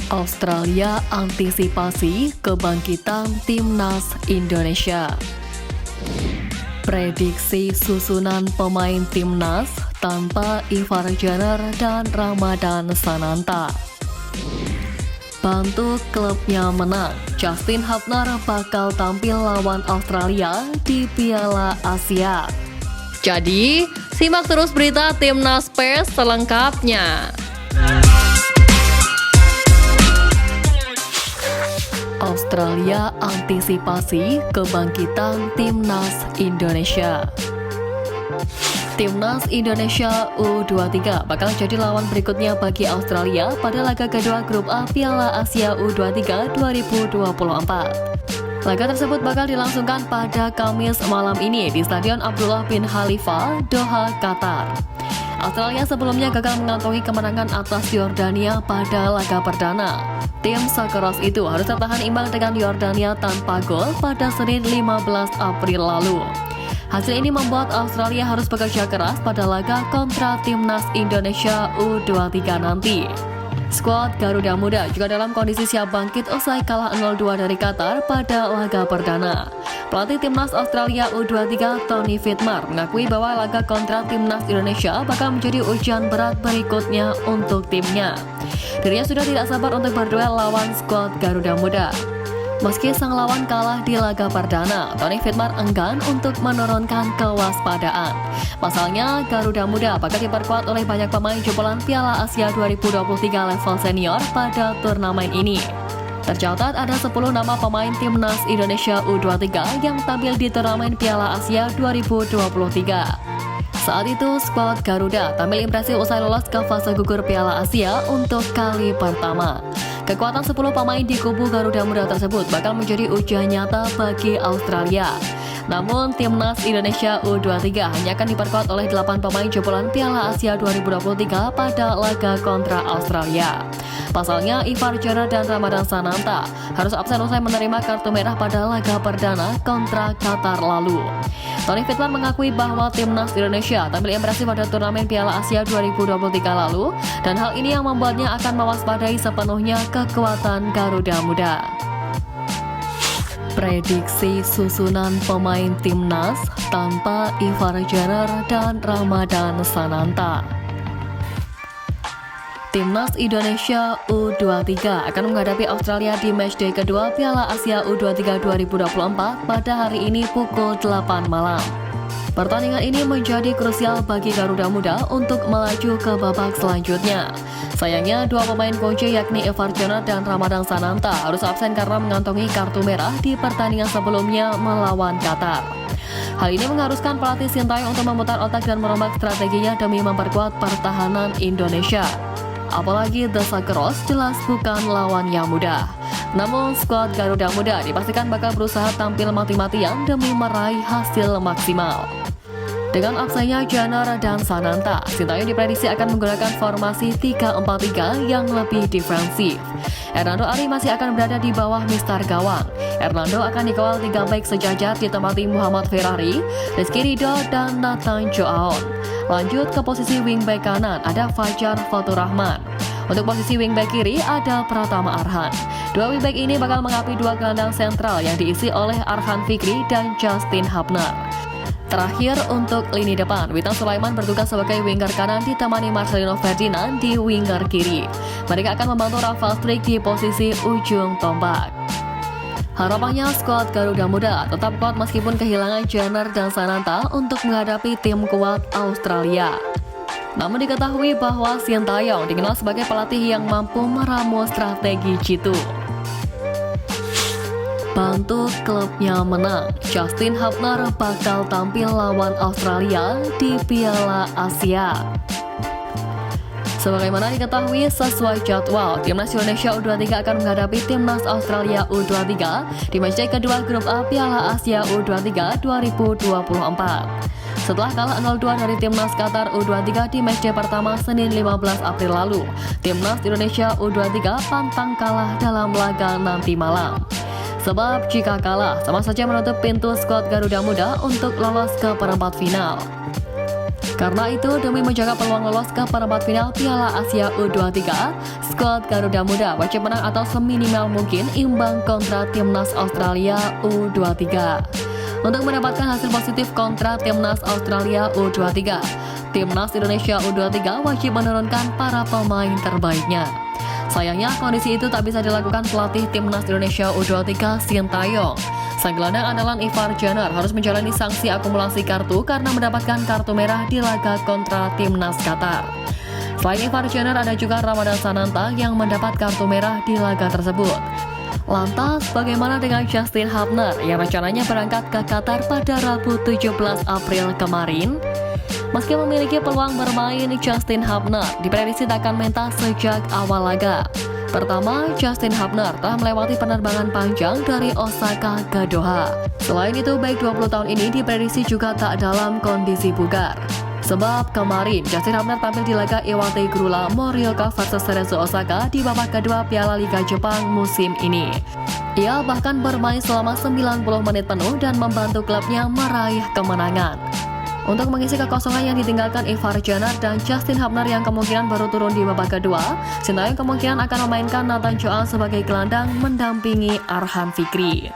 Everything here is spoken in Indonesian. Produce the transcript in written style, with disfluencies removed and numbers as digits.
Australia antisipasi kebangkitan timnas Indonesia. Prediksi susunan pemain timnas tanpa Ivar Jenner dan Ramadan Sananta. Bantu klubnya menang, Justin Hubner bakal tampil lawan Australia di Piala Asia. Jadi, simak terus berita Timnas PES selengkapnya. Australia antisipasi kebangkitan timnas Indonesia. Timnas Indonesia U23 bakal jadi lawan berikutnya bagi Australia pada laga kedua grup A Piala Asia U23 2024. Laga tersebut bakal dilangsungkan pada Kamis malam ini di Stadion Abdullah bin Khalifa, Doha, Qatar. Australia sebelumnya gagal mengantongi kemenangan atas Yordania pada laga perdana. Tim Sakros itu harus tertahan imbang dengan Yordania tanpa gol pada Senin 15 April lalu. Hasil ini membuat Australia harus bekerja keras pada laga kontra timnas Indonesia U23 nanti. Skuad Garuda Muda juga dalam kondisi siap bangkit usai kalah 0-2 dari Qatar pada laga perdana. Pelatih timnas Australia U23 Tony Fitmar mengakui bahwa laga kontra timnas Indonesia bakal menjadi ujian berat berikutnya untuk timnya. Dirinya sudah tidak sabar untuk berduel lawan skuad Garuda Muda. Meski sang lawan kalah di laga perdana, Tony Fitmar enggan untuk menurunkan kewaspadaan. Pasalnya, Garuda Muda bakal diperkuat oleh banyak pemain jebolan Piala Asia 2023 level senior pada turnamen ini. Tercatat ada 10 nama pemain timnas Indonesia U23 yang tampil di turnamen Piala Asia 2023. Saat itu, skuad Garuda tampil impresif usai lolos ke fase gugur Piala Asia untuk kali pertama. Kekuatan 10 pemain di kubu Garuda Muda tersebut bakal menjadi ujian nyata bagi Australia. Namun, timnas Indonesia U23 hanya akan diperkuat oleh 8 pemain jebolan Piala Asia 2023 pada laga kontra Australia. Pasalnya, Ivar Jenner dan Ramadan Sananta harus absen usai menerima kartu merah pada laga perdana kontra Qatar lalu. Tony Fitmar mengakui bahwa timnas Indonesia tampil impresif pada turnamen Piala Asia 2023 lalu, dan hal ini yang membuatnya akan mewaspadai sepenuhnya kekuatan Garuda Muda. Prediksi susunan pemain timnas tanpa Ivar Jenner dan Ramadan Sananta. Timnas Indonesia U23 akan menghadapi Australia di matchday kedua Piala Asia U23 2024 pada hari ini pukul 8 malam. Pertandingan ini menjadi krusial bagi Garuda Muda untuk melaju ke babak selanjutnya. Sayangnya, dua pemain kunci yakni Ivar Jenner dan Ramadan Sananta harus absen karena mengantongi kartu merah di pertandingan sebelumnya melawan Qatar. Hal ini mengharuskan pelatih Sintayong untuk memutar otak dan merombak strateginya demi memperkuat pertahanan Indonesia. Apalagi The Sakros jelas bukan lawan yang mudah. Namun, skuad Garuda Muda dipastikan bakal berusaha tampil mati-matian demi meraih hasil maksimal. Dengan absennya Jenner dan Sananta, Sintayong diprediksi akan menggunakan formasi 3-4-3 yang lebih defensif. Hernando Ari masih akan berada di bawah mistar gawang. Hernando akan dikawal 3 back sejajar ditempati Muhammad Ferrari, Rizky Ridho, dan Nathan Joaon. Lanjut ke posisi wingback kanan ada Fajar Fatur Rahman. Untuk posisi wingback kiri ada Pratama Arhan. Dua wingback ini bakal mengapi dua gelandang sentral yang diisi oleh Arhan Fikri dan Justin Hubner. Terakhir untuk lini depan, Witan Sulaiman bertugas sebagai winger kanan ditemani Marcelino Ferdinand di winger kiri. Mereka akan membantu Rafael Struijk di posisi ujung tombak. Harapannya skuad Garuda Muda tetap kuat meskipun kehilangan Jenner dan Sananta untuk menghadapi tim kuat Australia. Namun diketahui bahwa Sintayong dikenal sebagai pelatih yang mampu meramu strategi jitu. Bantu klubnya menang, Justin Hubner bakal tampil lawan Australia di Piala Asia. Sebagaimana diketahui sesuai jadwal, Timnas Indonesia U23 akan menghadapi Timnas Australia U23 di matchday kedua grup A Piala Asia U23 2024. Setelah kalah 0-2 dari Timnas Qatar U23 di matchday pertama Senin 15 April lalu, Timnas Indonesia U23 pantang kalah dalam laga nanti malam. Sebab jika kalah, sama saja menutup pintu skuad Garuda Muda untuk lolos ke perempat final. Karena itu, demi menjaga peluang lolos ke perempat final Piala Asia U23, skuad Garuda Muda wajib menang atau seminimal mungkin imbang kontra timnas Australia U23. Untuk mendapatkan hasil positif kontra timnas Australia U23, timnas Indonesia U23 wajib menurunkan para pemain terbaiknya. Sayangnya, kondisi itu tak bisa dilakukan pelatih timnas Indonesia U23 Sintayong. Sang gelandang andalan Ivar Jenner harus menjalani sanksi akumulasi kartu karena mendapatkan kartu merah di laga kontra timnas Qatar. Selain Ivar Jenner, ada juga Ramadan Sananta yang mendapat kartu merah di laga tersebut. Lantas, bagaimana dengan Justin Hubner yang rencananya berangkat ke Qatar pada Rabu 17 April kemarin? Meski memiliki peluang bermain, Justin Hubner diprediksi tak akan mentas sejak awal laga. Pertama, Justin Hubner telah melewati penerbangan panjang dari Osaka ke Doha. Selain itu, baik 20 tahun ini diprediksi juga tak dalam kondisi bugar. Sebab kemarin, Justin Hubner tampil di laga Iwate Grula Morioka vs Cerezo Osaka di babak kedua Piala Liga Jepang musim ini. Ia bahkan bermain selama 90 menit penuh dan membantu klubnya meraih kemenangan. Untuk mengisi kekosongan yang ditinggalkan Ivar Jenner dan Justin Hubner yang kemungkinan baru turun di babak kedua, Sintayong kemungkinan akan memainkan Nathan Joao sebagai gelandang mendampingi Arhan Fikri.